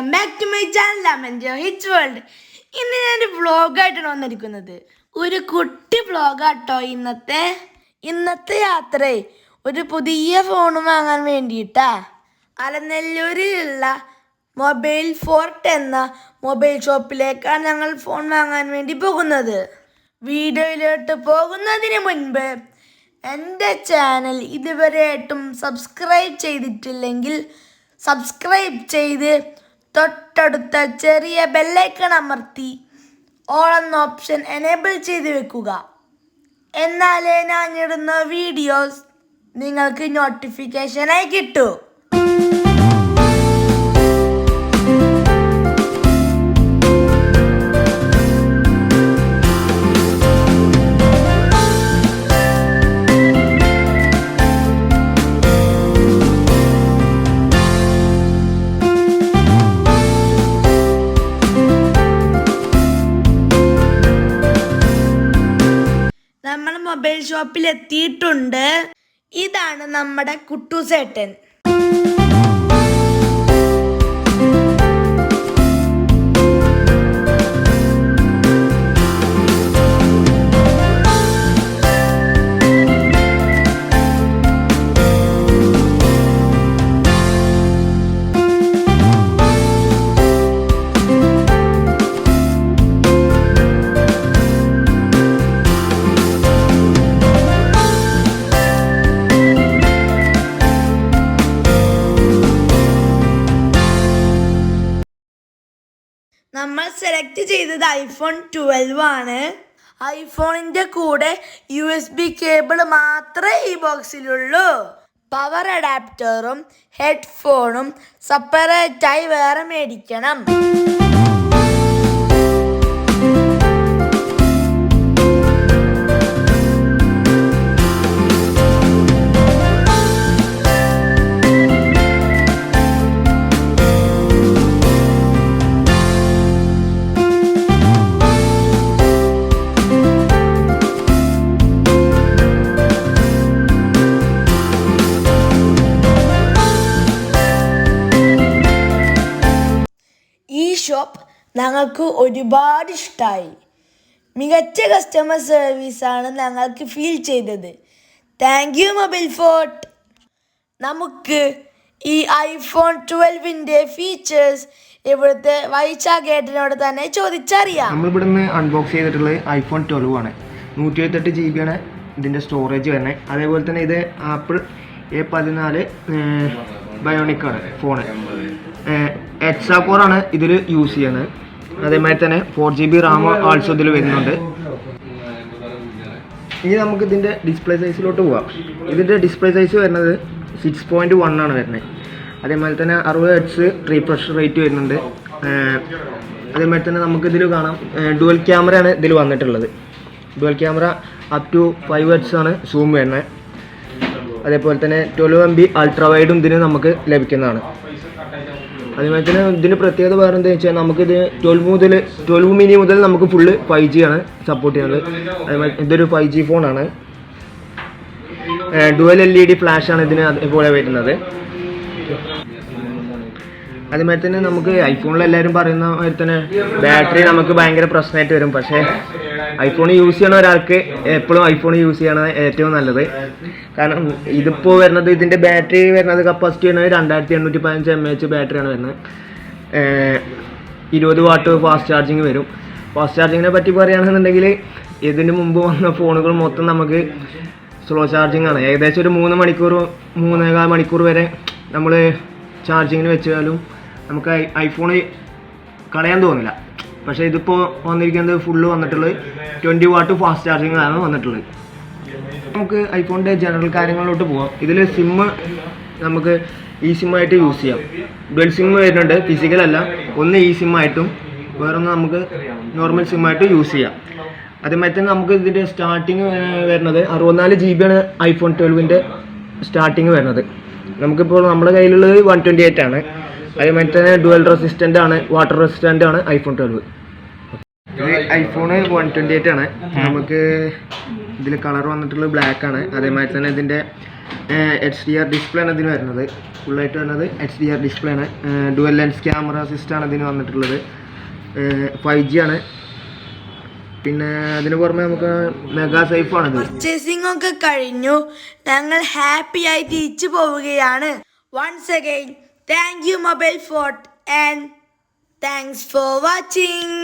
Welcome back to my channel AMAN ROHIT'S WORLD. ഇന്ന് ഞാനൊരു വ്ളോഗായിട്ടാണ് വന്നിരിക്കുന്നത്. ഒരു കുട്ടി വ്ളോഗാട്ടോ ഇന്നത്തെ യാത്ര ഒരു പുതിയ ഫോൺ വാങ്ങാൻ വേണ്ടിയിട്ടാ അലനല്ലൂരിലുള്ള മൊബൈൽ ഫോർട്ട് എന്ന മൊബൈൽ ഷോപ്പിലേക്കാണ് ഞങ്ങൾ ഫോൺ വാങ്ങാൻ വേണ്ടി പോകുന്നത്. വീഡിയോയിലോട്ട് പോകുന്നതിന് മുൻപ് എൻ്റെ ചാനൽ ഇതുവരെയായിട്ടും സബ്സ്ക്രൈബ് ചെയ്തിട്ടില്ലെങ്കിൽ സബ്സ്ക്രൈബ് ചെയ്ത് തൊട്ടടുത്ത ചെറിയ ബെല്ലൈക്കൺ അമർത്തി ഓൾ എന്ന ഓപ്ഷൻ എനേബിൾ ചെയ്ത് വെക്കുക. എന്നാലേ ഞാൻ ഇടുന്ന വീഡിയോസ് നിങ്ങൾക്ക് നോട്ടിഫിക്കേഷനായി കിട്ടൂ. നമ്മൾ മൊബൈൽ ഷോപ്പിൽ എത്തിയിട്ടുണ്ട്. ഇതാണ് നമ്മുടെ കുട്ടൂസേട്ടൻ. നമ്മൾ സെലക്ട് ചെയ്തത് iPhone12 ആണ്. ഐഫോണിൻ്റെ കൂടെ USB കേബിൾ മാത്രമേ ഈ ബോക്സിലുള്ളൂ. പവർ അഡാപ്റ്ററും ഹെഡ്ഫോണും സെപ്പറേറ്റായി വേറെ മേടിക്കണം. ഈ ഷോപ്പ് ഞങ്ങൾക്ക് ഒരുപാട് ഇഷ്ടമായി. മികച്ച കസ്റ്റമർ സർവീസാണ് ഞങ്ങൾക്ക് ഫീൽ ചെയ്തത്. Thank you Mobile fort. നമുക്ക് ഈ iPhone12 ഫീച്ചേഴ്സ് ഇവിടുത്തെ വൈചാഗേട്ടനോട് തന്നെ ചോദിച്ചറിയാം. നമ്മളിവിടുന്ന് അൺബോക്സ് ചെയ്തിട്ടുള്ളത് iPhone12 ആണ്. 128 GB ആണ് ഇതിൻ്റെ സ്റ്റോറേജ് വരുന്നത്. അതേപോലെ തന്നെ ഇത് ആപ്പിൾ A14 ബയോണിക് ആണ് ഫോണ്. എക്സാ കോറാണ് ഇതിൽ യൂസ് ചെയ്യുന്നത്. അതേമാതിരി തന്നെ 4 GB റാം ആൾസോ ഇതിൽ വരുന്നുണ്ട്. ഇനി നമുക്ക് ഇതിൻ്റെ ഡിസ്പ്ലേ സൈസിലോട്ട് പോവാം. ഇതിൻ്റെ ഡിസ്പ്ലേ സൈസ് വരുന്നത് 6.1 ആണ് വരുന്നത്. അതേമാതിരി തന്നെ 60 Hz റീഫ്രഷ് റേറ്റ് വരുന്നുണ്ട്. അതേമാതിരി തന്നെ നമുക്കിതിൽ കാണാം ഡുവൽ ക്യാമറയാണ് ഇതിൽ വന്നിട്ടുള്ളത്. Dual camera up to 5 Hz ആണ് സൂം വരുന്നത്. അതേപോലെ തന്നെ 12 MB അൾട്രാ വൈഡും ഇതിന് നമുക്ക് ലഭിക്കുന്നതാണ്. അതുപോലെ തന്നെ ഇതിന് പ്രത്യേകത വേറെ എന്താ വെച്ചാൽ നമുക്കിത് 12 മിനി മുതൽ നമുക്ക് ഫുള്ള് 5G ആണ് സപ്പോർട്ട് ചെയ്യുന്നത്. അതുപോലെ ഇതൊരു 5G ഫോണാണ്. ഡുവൽ LED ഫ്ലാഷാണ് ഇതിന് അതേപോലെ വരുന്നത്. അതുമാതിരി തന്നെ നമുക്ക് ഐഫോണിൽ എല്ലാവരും പറയുന്ന മാതിരി തന്നെ ബാറ്ററി നമുക്ക് ഭയങ്കര പ്രശ്നമായിട്ട് വരും. പക്ഷേ ഐഫോൺ യൂസ് ചെയ്യണ ഒരാൾക്ക് എപ്പോഴും ഐഫോൺ യൂസ് ചെയ്യണത് ഏറ്റവും നല്ലത്. കാരണം ഇതിപ്പോൾ വരുന്നത് ഇതിൻ്റെ ബാറ്ററി വരുന്നത് കപ്പാസിറ്റി വരുന്നത് 2815 mAh ബാറ്ററിയാണ് വരുന്നത്. 20 വാട്ട് ഫാസ്റ്റ് ചാർജിങ് വരും. ഫാസ്റ്റ് ചാർജിങ്ങിനെ പറ്റി പറയുകയാണെന്നുണ്ടെങ്കിൽ ഇതിന് മുമ്പ് വന്ന ഫോണുകൾ മൊത്തം നമുക്ക് സ്ലോ ചാർജിങ് ആണ്. ഏകദേശം ഒരു 3-3.25 മണിക്കൂർ വരെ നമ്മൾ ചാർജിങ്ങിന് വെച്ചാലും നമുക്ക് ഐഫോൺ കളയാൻ തോന്നില്ല. പക്ഷേ ഇതിപ്പോൾ വന്നിരിക്കുന്നത് ഫുള്ള് വന്നിട്ടുള്ളത് 20 വാട്ട് ഫാസ്റ്റ് ചാർജിങ്ങാണ് വന്നിട്ടുള്ളത്. നമുക്ക് ഐഫോണിൻ്റെ ജനറൽ കാര്യങ്ങളിലോട്ട് പോകാം. ഇതിൽ സിമ്മ് നമുക്ക് ഇ സിമ്മായിട്ട് യൂസ് ചെയ്യാം. ഡുവൽ സിമ്മ് വരുന്നുണ്ട്, ഫിസിക്കലല്ല. ഒന്ന് ഇ സിമ്മായിട്ടും വേറൊന്ന് നമുക്ക് നോർമൽ സിമ്മായിട്ട് യൂസ് ചെയ്യാം. അതേമാതിരി തന്നെ നമുക്ക് ഇതിൻ്റെ സ്റ്റാർട്ടിങ് വരുന്നത് 64 GB ആണ് iPhone12 സ്റ്റാർട്ടിങ് വരുന്നത്. നമുക്കിപ്പോൾ നമ്മുടെ കയ്യിലുള്ളത് 128 ആണ്. അതേമാതിരി തന്നെ ഡുവൽ റെസിസ്റ്റൻ്റ് ആണ്, വാട്ടർ റെസിസ്റ്റൻ്റ് ആണ് iPhone12. ഇത് iPhone 128 ആണ്. നമുക്ക് ഇതിൽ കളർ വന്നിട്ടുള്ളത് ബ്ലാക്ക് ആണ്. അതേമാതിരി തന്നെ ഇതിൻ്റെ HDR ഡിസ്പ്ലേ ആണ് ഇതിന് വരുന്നത്. ഫുള്ളായിട്ട് വരുന്നത് HDR ഡിസ്പ്ലേ ആണ്. ഡുവൽ ലെൻസ് ക്യാമറ അസിസ്റ്റാണ് ഇതിന് വന്നിട്ടുള്ളത്. 5G ആണ്. പിന്നെ അതിന് പുറമെ നമുക്ക് മെഗാ സേഫ് ആണ്. പർച്ചേസിംഗ് ഒക്കെ കഴിഞ്ഞു, ഞങ്ങൾ ഹാപ്പി ആയി തിരിച്ചു പോവുകയാണ്. Once again thank you Mobile Fort and thanks for watching.